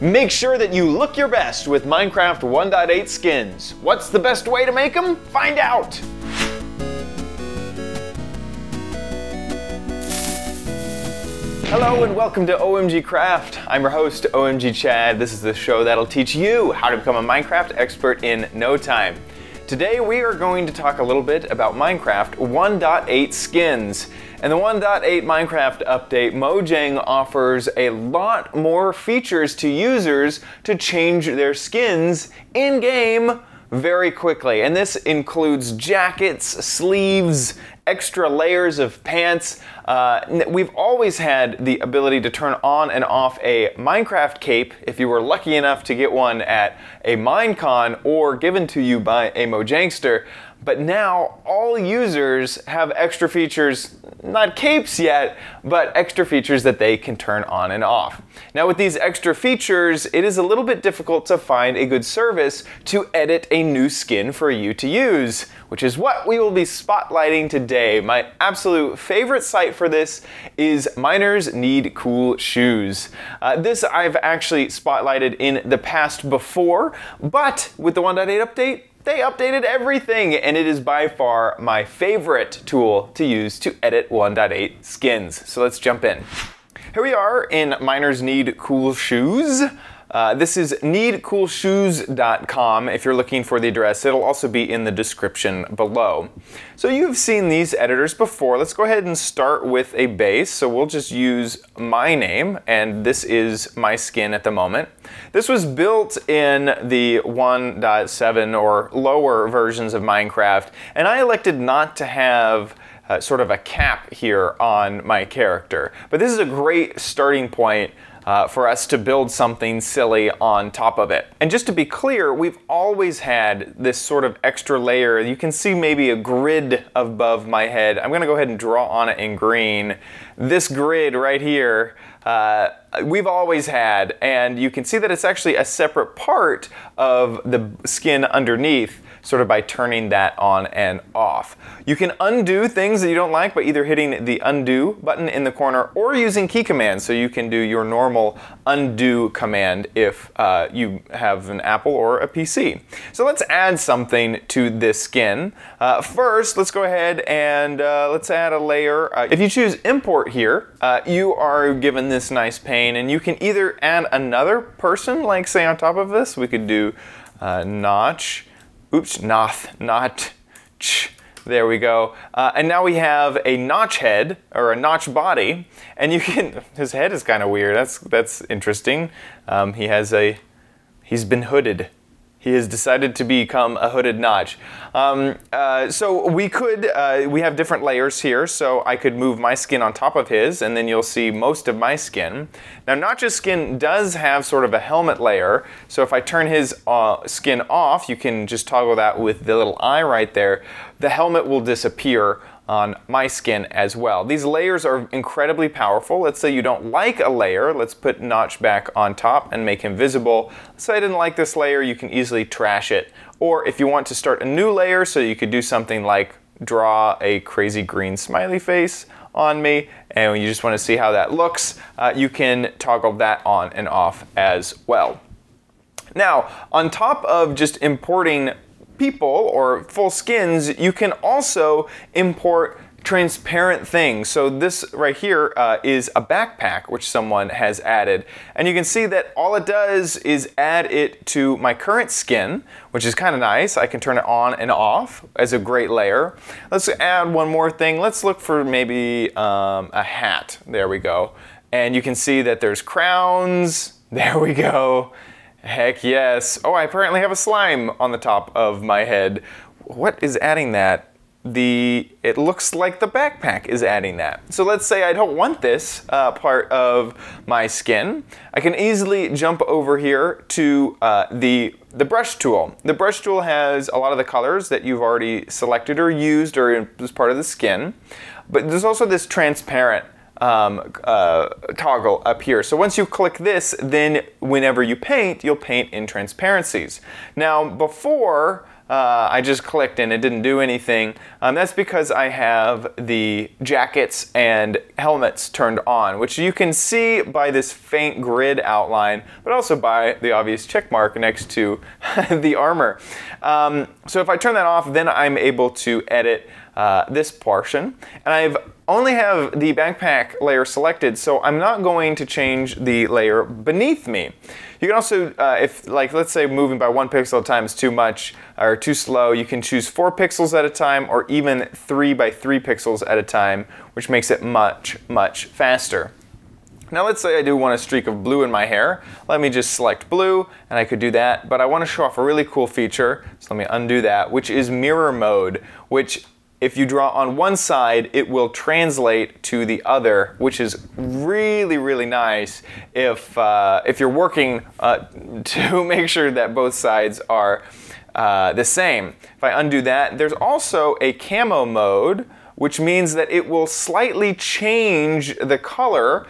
Make sure that you look your best with Minecraft 1.8 skins. What's the best way to make them? Find out! Hello and welcome to OMGcraft. I'm your host, OMG Chad. This is the show that'll teach you how to become a Minecraft expert in no time. Today we are going to talk a little bit about Minecraft 1.8 skins. And the 1.8 Minecraft update, Mojang offers a lot more features to users to change their skins in-game very quickly. And this includes jackets, sleeves, extra layers of pants. We've always had the ability to turn on and off a Minecraft cape if you were lucky enough to get one at a Minecon or given to you by a Mojangster. But now all users have extra features, not capes yet, but extra features that they can turn on and off. Now with these extra features, it is a little bit difficult to find a good service to edit a new skin for you to use, which is what we will be spotlighting today. My absolute favorite site for this is Miners Need Cool Shoes. This I've actually spotlighted in the past before, but with the 1.8 update, they updated everything, and it is by far my favorite tool to use to edit 1.8 skins. So let's jump in. Here we are in Miners Need Cool Shoes. This is needcoolshoes.com if you're looking for the address. It'll also be in the description below. So you've seen these editors before. Let's go ahead and start with a base. So we'll just use my name, and this is my skin at the moment. This was built in the 1.7 or lower versions of Minecraft, and I elected not to have sort of a cap here on my character. But this is a great starting point for us to build something silly on top of it. And just to be clear, we've always had this sort of extra layer. You can see maybe a grid above my head. I'm gonna go ahead and draw on it in green. This grid right here, we've always had, and you can see that it's actually a separate part of the skin underneath, sort of by turning that on and off. You can undo things that you don't like by either hitting the undo button in the corner or using key commands, so you can do your normal undo command if you have an Apple or a PC. So let's add something to this skin. First, let's go ahead and let's add a layer. If you choose import here, you are given this nice pane, and you can either add another person, like say on top of this. We could do notch. Oops, not, there we go. And now we have a notch head, or a notch body, and you can, his head is kind of weird, that's interesting. He's been hooded. He has decided to become a hooded notch. So we have different layers here, so I could move my skin on top of his, and then you'll see most of my skin. Now Notch's skin does have sort of a helmet layer, so if I turn his skin off, you can just toggle that with the little eye right there. The helmet will disappear on my skin as well. These layers are incredibly powerful. Let's say you don't like a layer. Let's put Notch back on top and make him visible. Let's say I didn't like this layer, you can easily trash it. Or if you want to start a new layer, so you could do something like draw a crazy green smiley face on me, and you just want to see how that looks, you can toggle that on and off as well. Now, on top of just importing people or full skins, you can also import transparent things. So this right here is a backpack which someone has added, and you can see that all it does is add it to my current skin, which is kind of nice. I can turn it on and off as a great layer. Let's add one more thing. Let's look for maybe a hat. There we go. And you can see that there's crowns. There we go. Heck yes. Oh, I apparently have a slime on the top of my head. What is adding that? It looks like the backpack is adding that. So let's say I don't want this part of my skin. I can easily jump over here to the brush tool. The brush tool has a lot of the colors that you've already selected or used or as part of the skin. But there's also this transparent toggle up here. So once you click this, then whenever you paint, you'll paint in transparencies. Now before, I just clicked and it didn't do anything. That's because I have the jackets and helmets turned on, which you can see by this faint grid outline, but also by the obvious check mark next to the armor. So if I turn that off, then I'm able to edit this portion. And I've only have the backpack layer selected, so I'm not going to change the layer beneath me. You can also, if like let's say moving by 1 pixel at a time is too much or too slow, you can choose 4 pixels at a time or even 3 by 3 pixels at a time, which makes it much, much faster. Now let's say I do want a streak of blue in my hair. Let me just select blue, and I could do that, but I want to show off a really cool feature, so let me undo that, which is mirror mode, which if you draw on one side, it will translate to the other, which is really, really nice if you're working to make sure that both sides are the same. If I undo that, there's also a camo mode, which means that it will slightly change the color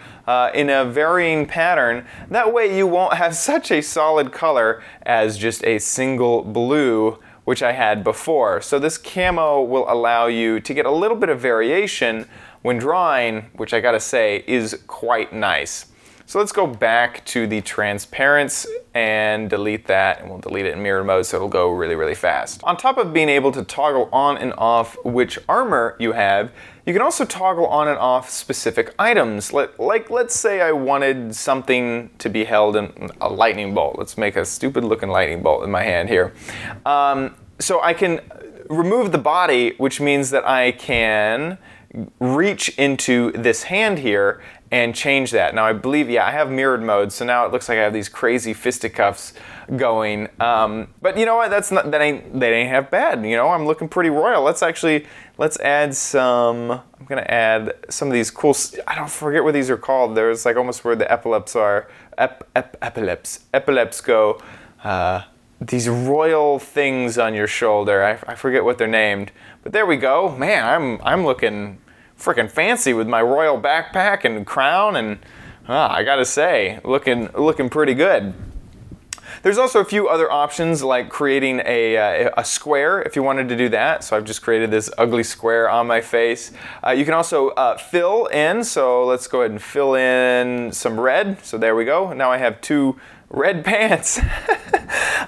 in a varying pattern. That way you won't have such a solid color as just a single blue, which I had before. So this camo will allow you to get a little bit of variation when drawing, which I gotta say is quite nice. So let's go back to the transparency and delete that, and we'll delete it in mirror mode so it'll go really, really fast. On top of being able to toggle on and off which armor you have, you can also toggle on and off specific items. Like let's say I wanted something to be held in a lightning bolt. Let's make a stupid looking lightning bolt in my hand here. So I can remove the body, which means that I can reach into this hand here and change that. Now I believe, yeah, I have mirrored mode, so now it looks like I have these crazy fisticuffs going. But you know what? That ain't half bad. You know, I'm looking pretty royal. Let's add some. I'm gonna add some of these cool. I don't forget what these are called. There's like almost where the epaulets are. Epaulets go. These royal things on your shoulder. I forget what they're named. But there we go. Man, I'm looking freaking fancy with my royal backpack and crown, and I gotta say, looking pretty good. There's also a few other options like creating a square if you wanted to do that. So I've just created this ugly square on my face. You can also fill in, so let's go ahead and fill in some red. So there we go. Now I have 2 red pants.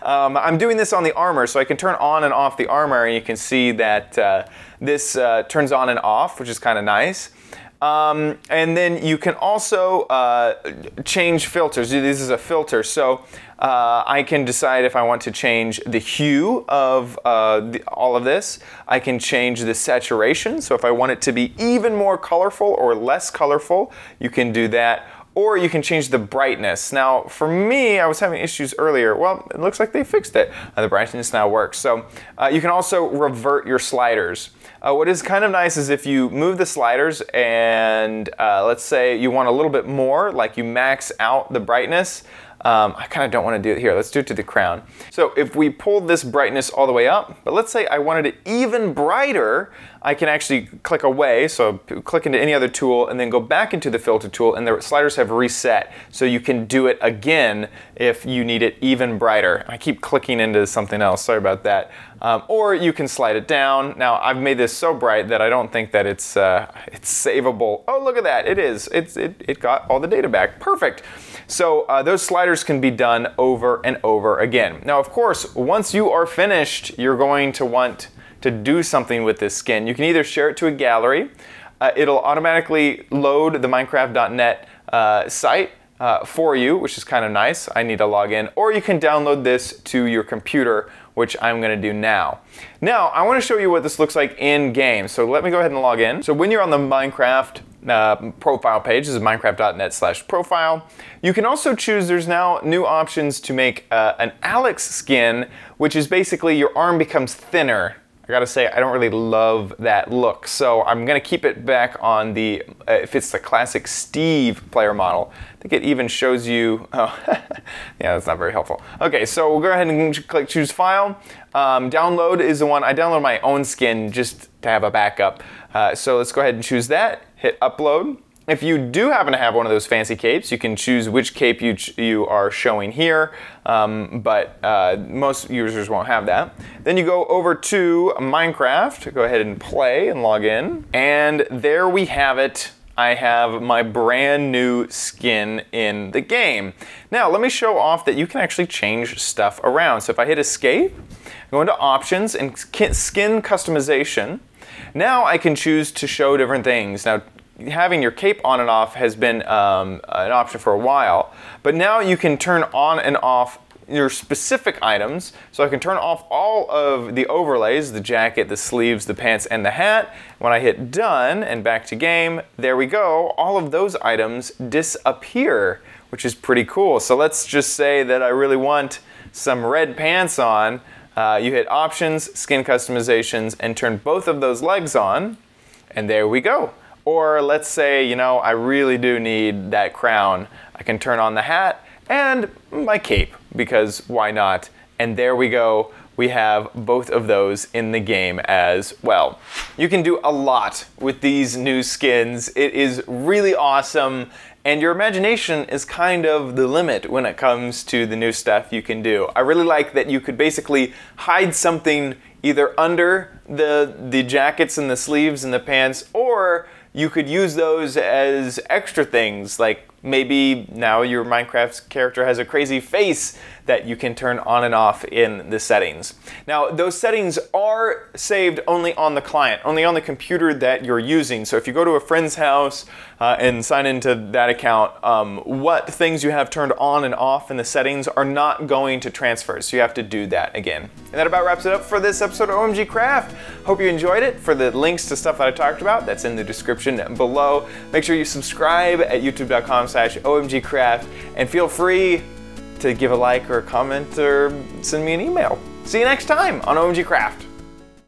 I'm doing this on the armor, so I can turn on and off the armor, and you can see that this turns on and off, which is kind of nice. And then you can also change filters. This is a filter, so I can decide if I want to change the hue of all of this. I can change the saturation, so if I want it to be even more colorful or less colorful, you can do that. Or you can change the brightness. Now, for me, I was having issues earlier. Well, it looks like they fixed it. The brightness now works. So you can also revert your sliders. What is kind of nice is if you move the sliders and let's say you want a little bit more, like you max out the brightness. I kind of don't want to do it here. Let's do it to the crown. So if we pull this brightness all the way up, but let's say I wanted it even brighter, I can actually click away, so click into any other tool and then go back into the filter tool, and the sliders have reset. So you can do it again if you need it even brighter. I keep clicking into something else, sorry about that. Or you can slide it down. Now I've made this so bright that I don't think that it's savable. Oh, look at that, it is. It got all the data back, perfect. So those sliders can be done over and over again. Now, of course, once you are finished, you're going to want to do something with this skin. You can either share it to a gallery. It'll automatically load the Minecraft.net site for you, which is kind of nice. I need to log in. Or you can download this to your computer, which I'm going to do now. Now, I want to show you what this looks like in game. So let me go ahead and log in. So when you're on the Minecraft profile page, this is minecraft.net/profile. You can also choose, there's now new options to make an Alex skin, which is basically your arm becomes thinner. I gotta say, I don't really love that look, so I'm gonna keep it back on the, if it's the classic Steve player model. I think it even shows you, oh, yeah, that's not very helpful. Okay, so we'll go ahead and click choose file. Download is the one, I download my own skin just to have a backup. So let's go ahead and choose that, hit upload. If you do happen to have one of those fancy capes, you can choose which cape you are showing here, but most users won't have that. Then you go over to Minecraft, go ahead and play and log in, and there we have it. I have my brand new skin in the game. Now let me show off that you can actually change stuff around. So if I hit escape, go into options and skin customization. Now I can choose to show different things. Now having your cape on and off has been an option for a while, but now you can turn on and off your specific items. So I can turn off all of the overlays, the jacket, the sleeves, the pants, and the hat. When I hit done and back to game, there we go. All of those items disappear, which is pretty cool. So let's just say that I really want some red pants on. You hit options, skin customizations, and turn both of those legs on, and there we go. Or let's say, you know, I really do need that crown. I can turn on the hat and my cape, because why not? And there we go. We have both of those in the game as well. You can do a lot with these new skins. It is really awesome, and your imagination is kind of the limit when it comes to the new stuff you can do. I really like that you could basically hide something either under the jackets and the sleeves and the pants, or you could use those as extra things, like maybe now your Minecraft character has a crazy face that you can turn on and off in the settings. Now, those settings are saved only on the client, only on the computer that you're using. So if you go to a friend's house and sign into that account, what things you have turned on and off in the settings are not going to transfer. So you have to do that again. And that about wraps it up for this episode of OMG Craft. Hope you enjoyed it. For the links to stuff that I talked about, that's in the description below. Make sure you subscribe at youtube.com/OMGcraft, and feel free to give a like or a comment or send me an email. See you next time on OMG Craft.